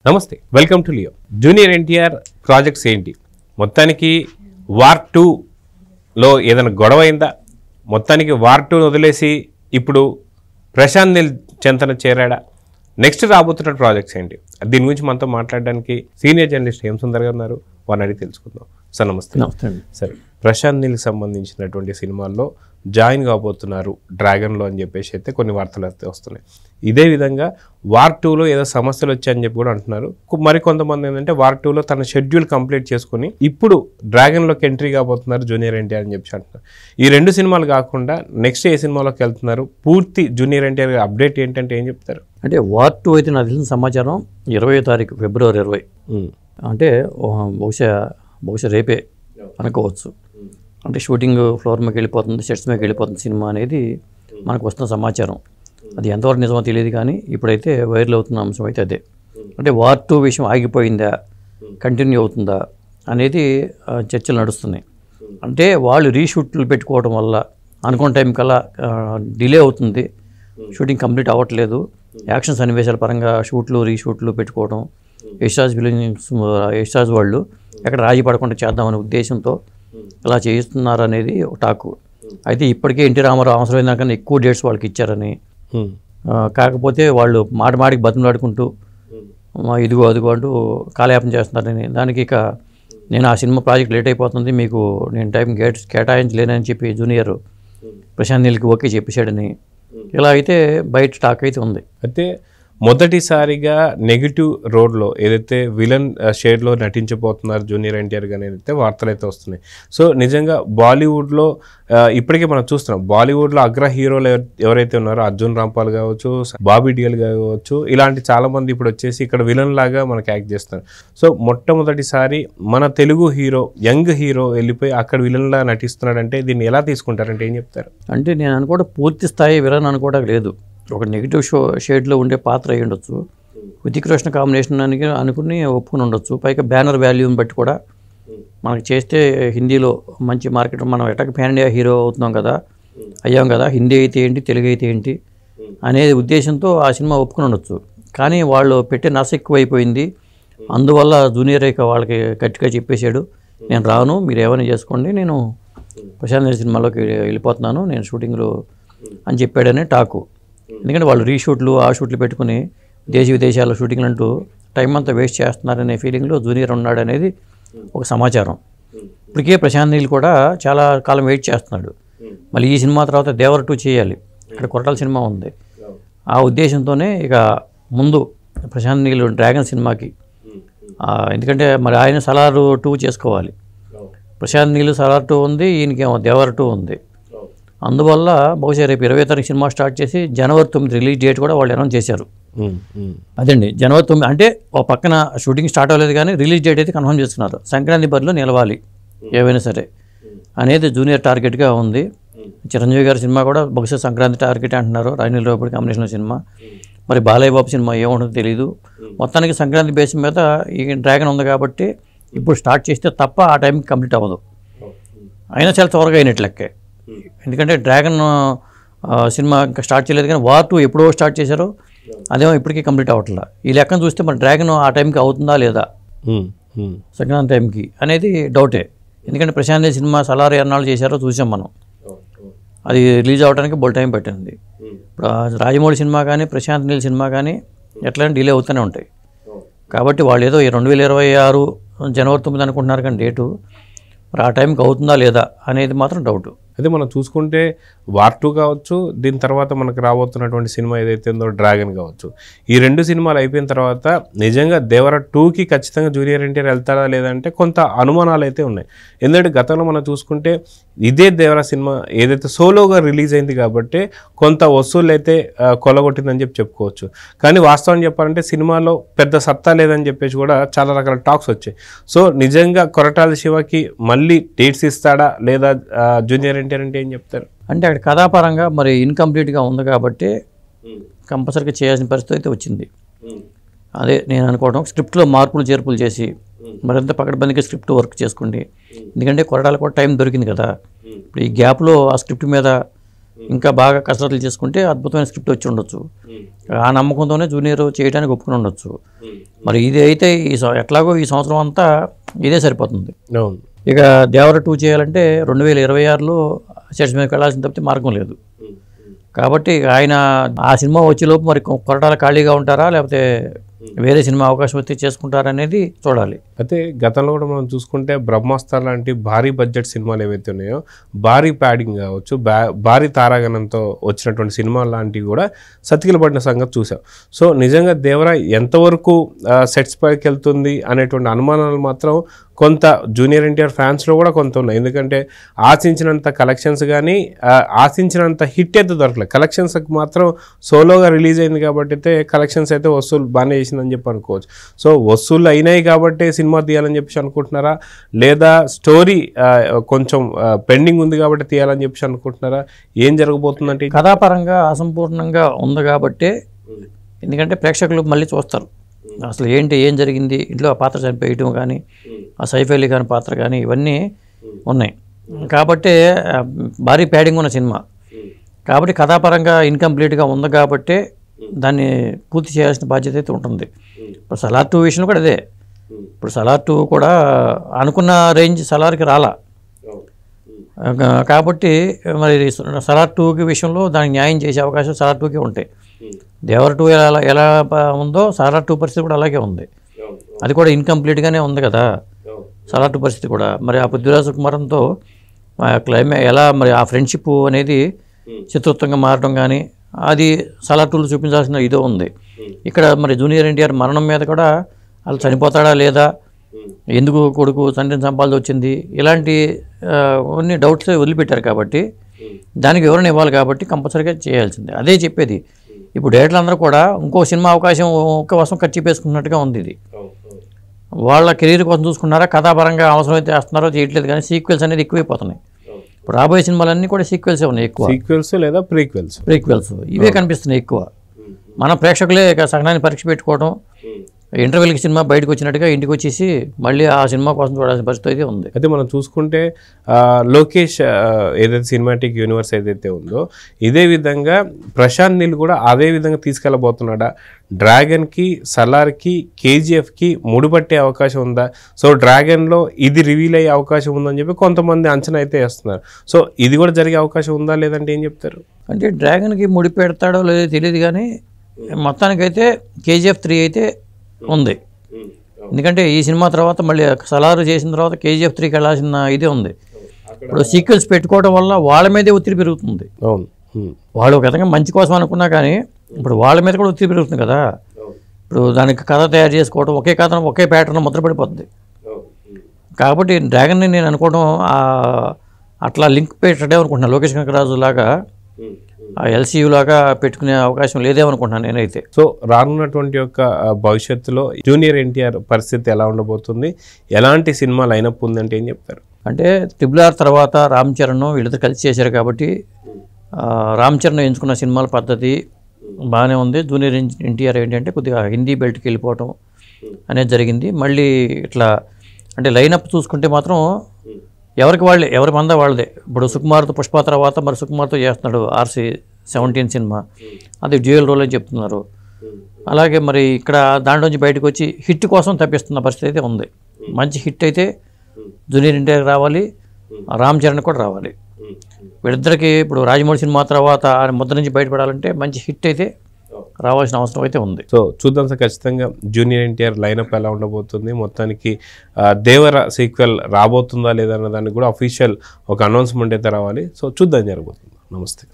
నమస్తే, welcome to Leo. Junior NTR projects ఏంటి? మొత్తానికి వార్ 2లో ఏదైనా గొడవ అయిందా? మొత్తానికి వార్ 2 వదిలేసి ఇప్పుడు ప్రశాంత్ నీల్ చెంతన చేరాడా? నెక్స్ట్ రాబోతున్న ప్రాజెక్ట్స్ ఏంటి? దీని గురించి మనతో మాట్లాడడానికి సీనియర్ జర్నలిస్ట్ హేమసుందర్ గారు ఉన్నారు. వారిని అడిగి తెలుసుకుందాం. సార్ నమస్తే. నమస్తే. సరే, ప్రశాంత్ నీల్కి సంబంధించినటువంటి సినిమాల్లో జాయిన్ కాబోతున్నారు డ్రాగన్లో అని చెప్పేసి అయితే కొన్ని వార్తలు అయితే వస్తున్నాయి. ఇదే విధంగా వార్ 2లో ఏదో సమస్యలు వచ్చాయని చెప్పి కూడా అంటున్నారు. మరికొంతమంది ఏంటంటే వార్ 2లో తన షెడ్యూల్ కంప్లీట్ చేసుకుని ఇప్పుడు డ్రాగన్లోకి ఎంట్రీ కాబోతున్నారు జూనియర్ ఎన్టీఆర్ అని చెప్పి అంటున్నారు. ఈ రెండు సినిమాలు కాకుండా నెక్స్ట్ ఏ సినిమాలోకి వెళ్తున్నారు? పూర్తి జూనియర్ ఎన్టీఆర్ అప్డేట్ ఏంటంటే ఏం చెప్తారు? అంటే వార్ 2 అయితే నాకు తెలిసిన సమాచారం 20వ తారీఖు ఫిబ్రవరి 20. అంటే బహుశా రేపే అనుకోవచ్చు. అంటే షూటింగ్ ఫ్లోర్ మీదకి వెళ్ళిపోతుంది, సెట్స్ మీదకి వెళ్ళిపోతుంది సినిమా అనేది మనకు వస్తున్న సమాచారం. అది ఎంతవరకు నిజమో తెలియదు, కానీ ఇప్పుడైతే వైరల్ అవుతున్న అంశం అయితే అదే. అంటే వార్ 2 విషయం ఆగిపోయిందా, కంటిన్యూ అవుతుందా అనేది చర్చలు నడుస్తున్నాయి. అంటే వాళ్ళు రీషూట్లు పెట్టుకోవడం వల్ల అనుకున్న టైం కల్లా డిలే అవుతుంది, షూటింగ్ కంప్లీట్ అవ్వట్లేదు. యాక్షన్ సన్నివేశాల పరంగా షూట్లు రీషూట్లు పెట్టుకోవడం, యశ్రాజ్ వాళ్ళు ఎక్కడ రాజీ పడకుండా చేద్దామనే ఉద్దేశంతో ఇలా చేయిస్తున్నారు అనేది ఒక టాకు. అయితే ఇప్పటికే ఎన్టీ రామారావు అవసరమైన కన్నా ఎక్కువ డేట్స్ వాళ్ళకి ఇచ్చారని, కాకపోతే వాళ్ళు మాటికి బతిమలాడుకుంటూ ఇదిగో అదిగో అంటూ కాలయాపన చేస్తున్నారని, దానికి ఇక నేను ఆ సినిమా ప్రాజెక్ట్ లేట్ అయిపోతుంది, మీకు నేను టైం కేటాయించలేనని చెప్పి జూనియర్ ప్రశాంత్ నీల్కి ఓకే చెప్పేశాడని ఇలా అయితే బయట టాక్ అయితే ఉంది. అయితే మొదటిసారిగా నెగిటివ్ రోడ్లో ఏదైతే విలన్ షేడ్లో నటించబోతున్నారు జూనియర్ ఎన్టీఆర్ గారు అయితే వార్తలు అయితే వస్తున్నాయి. సో నిజంగా బాలీవుడ్లో ఇప్పటికే మనం చూస్తున్నాం, బాలీవుడ్లో అగ్ర హీరోలు ఎవరైతే ఉన్నారో అర్జున్ రాంపాల్ కావచ్చు, బాబీ డియోల్ కావచ్చు, ఇలాంటి చాలామంది ఇప్పుడు వచ్చేసి ఇక్కడ విలన్ లాగా మనకు యాక్ట్ చేస్తున్నారు. సో మొట్టమొదటిసారి మన తెలుగు హీరో, యంగ్ హీరో వెళ్ళిపోయి అక్కడ విలన్లా నటిస్తున్నాడంటే దీన్ని ఎలా తీసుకుంటారంటే ఏం చెప్తారు? అంటే నేను అనుకోవడం పూర్తి స్థాయి విలన్ అనుకోవడం లేదు, ఒక నెగిటివ్ షేడ్లో ఉండే పాత్ర అయ్యి ఉండొచ్చు. హృతిక్ రోషన్ కాంబినేషన్ అనుకుని ఒప్పుకుని ఉండొచ్చు. పైగా బ్యానర్ వాల్యూని బట్టి కూడా మనకి చేస్తే హిందీలో మంచి మార్కెట్, మనం ఎటాక్ ప్యాన్ ఇండియా హీరో అవుతున్నాం కదా, అయ్యాం కదా, హిందీ అయితే ఏంటి తెలుగు అయితే ఏంటి అనే ఉద్దేశంతో ఆ సినిమా ఒప్పుకుని ఉండొచ్చు. కానీ వాళ్ళు పెట్టే నస ఎక్కువైపోయింది, అందువల్ల జూనియర్ ఇక వాళ్ళకి గట్టిగా చెప్పేశాడు, నేను రాను, మీరు ఏమైనా చేసుకోండి, నేను ప్రశాంత్ నీల్ సినిమాలోకి వెళ్ళిపోతున్నాను, నేను షూటింగ్లో అని చెప్పాడనే టాకు. ఎందుకంటే వాళ్ళు రీషూట్లు ఆ షూట్లు పెట్టుకుని దేశ విదేశాల షూటింగ్లు అంటూ టైం అంతా వేస్ట్ చేస్తున్నారనే ఫీలింగ్లో జూనియర్ ఉన్నాడు అనేది ఒక సమాచారం. ఇప్పటికే ప్రశాంత్ నీల్ కూడా చాలా కాలం వెయిట్ చేస్తున్నాడు, మళ్ళీ ఈ సినిమా తర్వాత దేవర 2 చేయాలి, ఇక్కడ కొరటాల సినిమా ఉంది. ఆ ఉద్దేశంతోనే ఇక ముందు ప్రశాంత్ నీల్ డ్రాగన్ సినిమాకి, ఎందుకంటే మరి ఆయన సలార్ 2 చేసుకోవాలి, ప్రశాంత్ నీల్ సలార్ 2 ఉంది, ఈయనకేమో దేవర 2 ఉంది. అందువల్ల బహుశా రేపు 20వ తారీఖు సినిమా స్టార్ట్ చేసి జనవరి 9 రిలీజ్ డేట్ కూడా వాళ్ళు అనౌన్స్ చేశారు. అదండి, జనవరి 9 అంటే ఒక పక్కన షూటింగ్ స్టార్ట్ అవ్వలేదు, కానీ రిలీజ్ డేట్ అయితే కన్ఫర్మ్ చేసుకున్నారు. సంక్రాంతి బరిలో నిలవాలి ఏవైనా సరే అనేది జూనియర్ టార్గెట్గా ఉంది. చిరంజీవి గారి సినిమా కూడా బహుశా సంక్రాంతి టార్గెట్ అంటున్నారు, రాయనీల్ రావుపూడి కాంబినేషన్ సినిమా. మరి బాలయ్య బాబు సినిమా ఏముంటుందో తెలియదు. మొత్తానికి సంక్రాంతి బేస్ మీద ఈ డ్రాగన్ ఉంది కాబట్టి ఇప్పుడు స్టార్ట్ చేస్తే తప్ప ఆ టైంకి కంప్లీట్ అవ్వదు. అయినా చాలా త్వరగా అయినట్లెక్కే, ఎందుకంటే డ్రాగన్ సినిమా ఇంకా స్టార్ట్ చేయలేదు, కానీ వార్ 2 ఎప్పుడో స్టార్ట్ చేశారో అదేమో ఇప్పటికీ కంప్లీట్ అవ్వట్లా. ఈ లెక్కను చూస్తే మరి డ్రాగన్ ఆ టైంకి అవుతుందా లేదా సంక్రాంతి టైంకి అనేది డౌటే. ఎందుకంటే ప్రశాంత్ నీల్ సినిమా సలార్ ఎన్నాళ్ళు చేశారో చూసాం మనం, అది రిలీజ్ అవ్వడానికి బోల్ టైం పట్టింది. ఇప్పుడు రాజమౌళి సినిమా కానీ ప్రశాంత్ నీల్ సినిమా కానీ ఎట్లయినా డిలే అవుతూనే ఉంటాయి. కాబట్టి వాళ్ళు ఏదో 2026 జనవరి 9 అనుకుంటున్నారు, కానీ డేటు మరి ఆ టైంకి అవుతుందా లేదా అనేది మాత్రం డౌట్. అదే మనం చూసుకుంటే వార్ 2 కావచ్చు, దీని తర్వాత మనకు రాబోతున్నటువంటి సినిమా ఏదైతే ఉందో డ్రాగన్ కావచ్చు, ఈ రెండు సినిమాలు అయిపోయిన తర్వాత నిజంగా దేవర 2కి ఖచ్చితంగా జూనియర్ ఎన్టీఆర్ వెళ్తాడా లేదంటే కొంత అనుమానాలు అయితే ఉన్నాయి. ఎందుకంటే గతంలో మనం చూసుకుంటే ఇదే దేవర సినిమా ఏదైతే సోలోగా రిలీజ్ అయింది కాబట్టి కొంత వసూళ్ళు అయితే కొలగొట్టిందని చెప్పుకోవచ్చు. కానీ వాస్తవం చెప్పాలంటే సినిమాలో పెద్ద సత్తా లేదని చెప్పేసి కూడా చాలా రకాల టాక్స్ వచ్చాయి. సో నిజంగా కొరటాల శివకి మళ్ళీ డేట్స్ ఇస్తాడా లేదా జూనియర్ ఎన్టీఆర్ అంటే ఏం చెప్తారు? అంటే అక్కడ కథాపరంగా మరి ఇన్కంప్లీట్గా ఉంది కాబట్టి కంపల్సరీగా చేయాల్సిన పరిస్థితి అయితే వచ్చింది. అదే నేను అనుకోవడం, స్క్రిప్ట్లో మార్పులు చేర్పులు చేసి మరింత పకడ్బందీగా స్క్రిప్ట్ వర్క్ చేసుకోండి. ఎందుకంటే కొరటాలకు కూడా టైం దొరికింది కదా, ఇప్పుడు ఈ గ్యాప్లో ఆ స్క్రిప్ట్ మీద ఇంకా బాగా కసరత్తులు చేసుకుంటే అద్భుతమైన స్క్రిప్ట్ వచ్చి ఉండొచ్చు. ఆ నమ్మకంతోనే జూనియర్ చేయడానికి ఒప్పుకుని ఉండొచ్చు. మరి ఇది అయితే ఎట్లాగో ఈ సంవత్సరం అంతా ఇదే సరిపోతుంది. ఇక దేవర 2 చేయాలంటే 2026లో సెట్స్ మీదకి వెళ్ళాల్సిన తప్పితే మార్గం లేదు. కాబట్టి ఆయన ఆ సినిమా వచ్చేలోపు మరి కొరటాల ఖాళీగా ఉంటారా లేకపోతే వేరే సినిమా అవకాశం వస్తే చేసుకుంటారనేది చూడాలి. అయితే గతంలో కూడా మనం చూసుకుంటే బ్రహ్మాస్త్ర లాంటి భారీ బడ్జెట్ సినిమాలు ఏవైతే ఉన్నాయో భారీ ప్యాడింగ్ కావచ్చు, భారీ తారాగణంతో వచ్చినటువంటి సినిమాలు లాంటివి కూడా సతికిల పడిన సంగతి చూసాం. సో నిజంగా దేవర ఎంతవరకు సెట్స్ పైకి వెళ్తుంది అనేటువంటి అనుమానాలు మాత్రం కొంత జూనియర్ ఎన్టీఆర్ ఫ్యాన్స్లో కూడా కొంత ఉన్నాయి. ఎందుకంటే ఆశించినంత కలెక్షన్స్ కానీ ఆశించినంత హిట్ అయితే దొరకలేదు. కలెక్షన్స్కి మాత్రం సోలోగా రిలీజ్ అయింది కాబట్టి అయితే కలెక్షన్స్ అయితే వసూలు బాగానే చేసిందని చెప్పి అనుకోవచ్చు. సో వసూలు అయినాయి కాబట్టి సినిమా తీయాలని చెప్పేసి అనుకుంటున్నారా, లేదా స్టోరీ కొంచెం పెండింగ్ ఉంది కాబట్టి తీయాలని చెప్పేసి అనుకుంటున్నారా, ఏం జరగబోతుందంటే? కథాపరంగా అసంపూర్ణంగా ఉంది కాబట్టి, ఎందుకంటే ప్రేక్షకులు మళ్ళీ చూస్తారు అసలు ఏం జరిగింది, ఇంట్లో ఆ పాత్ర చనిపోయటం కానీ ఆ సైఫ్ అలీ ఖాన్ పాత్ర కానీ ఇవన్నీ ఉన్నాయి కాబట్టి భారీ ప్యాడింగ్ ఉన్న సినిమా కాబట్టి కథాపరంగా ఇన్కంప్లీట్గా ఉంది కాబట్టి దాన్ని పూర్తి చేయాల్సిన బాధ్యత అయితే ఉంటుంది. ఇప్పుడు సలార్ 2 విషయంలో కూడా అదే. ఇప్పుడు సలార్ 2 కూడా అనుకున్న రేంజ్ సలార్కి రాలా కాబట్టి మరి సలార్ 2కి విషయంలో దానికి న్యాయం చేసే అవకాశం సలార్ 2కి ఉంటాయి. దేవర 2 ఎలా ఉందో సలార్ 2 పరిస్థితి కూడా అలాగే ఉంది. అది కూడా ఇన్కంప్లీట్గానే ఉంది కదా సలార్ 2 పరిస్థితి కూడా. మరి ఆ పృథ్వీరాజ్ కుమారంతో ఎలా మరి ఆ ఫ్రెండ్షిప్ అనేది శత్రుత్వంగా మారడం కానీ అది సలార్ 2లో చూపించాల్సిన ఇదో ఉంది. ఇక్కడ మరి జూనియర్ ఎన్టీఆర్ మరణం మీద కూడా వాళ్ళు చనిపోతాడా లేదా, ఎందుకు కొడుకు తండ్రిని చంపాల్సి వచ్చింది, ఇలాంటి కొన్ని డౌట్స్ వదిలిపెట్టారు కాబట్టి దానికి వివరణ ఇవ్వాలి కాబట్టి కంపల్సరీగా చేయాల్సిందే. అదే చెప్పేది. ఇప్పుడు డైరెక్టర్లు అందరూ కూడా ఇంకో సినిమా అవకాశం కోసం ఖర్చు చేసుకున్నట్టుగా ఉంది. ఇది వాళ్ళ కెరీర్ కోసం చూసుకున్నారా, కథాపరంగా అవసరమైతే వేస్తున్నారో చేయట్లేదు కానీ సీక్వెల్స్ అనేది ఎక్కువైపోతున్నాయి. ఇప్పుడు రాబోయే సినిమాలన్నీ కూడా సీక్వెల్సే ఉన్నాయి ఎక్కువ. సీక్వెల్స్ లేదా ప్రీక్వెల్స్ ఇవే కనిపిస్తున్నాయి ఎక్కువ. మన ప్రేక్షకులే సహనాన్ని పరీక్ష పెట్టుకోవడం, ఇంటర్వెల్కి సినిమా బయటకు వచ్చినట్టుగా ఇంటికి వచ్చేసి మళ్ళీ ఆ సినిమా కోసం చూడాల్సిన పరిస్థితి అయితే ఉంది. అయితే మనం చూసుకుంటే లోకేష్ ఏదైతే సినిమాటిక్ యూనివర్స్ ఏదైతే ఉందో ఇదే విధంగా ప్రశాంత్ నీల్ కూడా అదే విధంగా తీసుకెళ్ళబోతున్నాడా, డ్రాగన్కి సలార్కి కేజీఎఫ్కి ముడిపట్టే అవకాశం ఉందా, సో డ్రాగన్లో ఇది రివీల్ అయ్యే అవకాశం ఉందని చెప్పి కొంతమంది అంచనా అయితే వేస్తున్నారు. సో ఇది కూడా జరిగే అవకాశం ఉందా లేదంటే ఏం చెప్తారు? అంటే డ్రాగన్కి ముడి పెడతాడో లేదో తెలియదు కానీ మొత్తానికైతే కేజీఎఫ్ 3 అయితే ఉంది. ఎందుకంటే ఈ సినిమా తర్వాత మళ్ళీ సలారు చేసిన తర్వాత కేజీఎఫ్ 3కి వెళ్ళాల్సిన ఇదే ఉంది. ఇప్పుడు సీక్వెల్స్ పెట్టుకోవడం వల్ల వాళ్ళ మీదే ఒత్తిడి పెరుగుతుంది. వాళ్ళు ఒక విధంగా మంచి కోసం అనుకున్నా కానీ ఇప్పుడు వాళ్ళ మీద కూడా ఒత్తిడి పెరుగుతుంది కదా. ఇప్పుడు దానికి కథ తయారు చేసుకోవడం, ఒకే కథ ఒకే ప్యాటర్న్ ముద్రపడిపోతుంది. కాబట్టి డ్రాగన్ని నేను అనుకోవడం అట్లా లింక్ పెట్టడే అనుకుంటున్నాను. లోకేష్ కనకరాజు లాగా ఎల్సీయూ లాగా పెట్టుకునే అవకాశం లేదేమనుకుంటున్నాను నేనైతే. సో రానున్నటువంటి యొక్క భవిష్యత్తులో జూనియర్ ఎన్టీఆర్ పరిస్థితి ఎలా ఉండబోతుంది, ఎలాంటి సినిమా లైనప్ ఉందంటే ఏం చెప్తారు? అంటే RRR తర్వాత రామ్ చరణ్ వీళ్ళతో కలిసి చేశారు కాబట్టి రామ్ చరణ్ ఎంచుకున్న సినిమాల పద్ధతి బాగానే ఉంది. జూనియర్ ఎన్టీఆర్ ఏంటంటే కొద్దిగా హిందీ బెల్ట్కి వెళ్ళిపోవటం అనేది జరిగింది. మళ్ళీ ఇట్లా అంటే లైనప్ చూసుకుంటే మాత్రం ఎవరి మంద వాళ్ళదే. ఇప్పుడు సుకుమార్తో పుష్ప తర్వాత మరి సుకుమార్తో చేస్తున్నాడు RC-17 సినిమా, అది డ్యూయల్ రోల్ అని చెప్తున్నారు. అలాగే మరి ఇక్కడ దాంట్లోంచి బయటకు వచ్చి హిట్ కోసం తప్పిస్తున్న పరిస్థితి అయితే ఉంది. మంచి హిట్ అయితే జూనియర్ ఎన్టీఆర్ రావాలి, రామ్ చరణ్ కూడా రావాలి. వీళ్ళిద్దరికి ఇప్పుడు రాజమౌళి సినిమా తర్వాత ముద్ద నుంచి బయటపడాలంటే మంచి హిట్ అయితే రావాల్సిన అవసరం అయితే ఉంది. సో చూద్దాం సార్, ఖచ్చితంగా జూనియర్ ఎన్టీఆర్ లైనప్ ఎలా ఉండబోతుంది, మొత్తానికి దేవర సీక్వెల్ రాబోతుందా లేదా అన్న దానికి కూడా అఫీషియల్ ఒక అనౌన్స్మెంట్ అయితే రావాలి. సో చూద్దాం జరగబోతుంది. నమస్తే.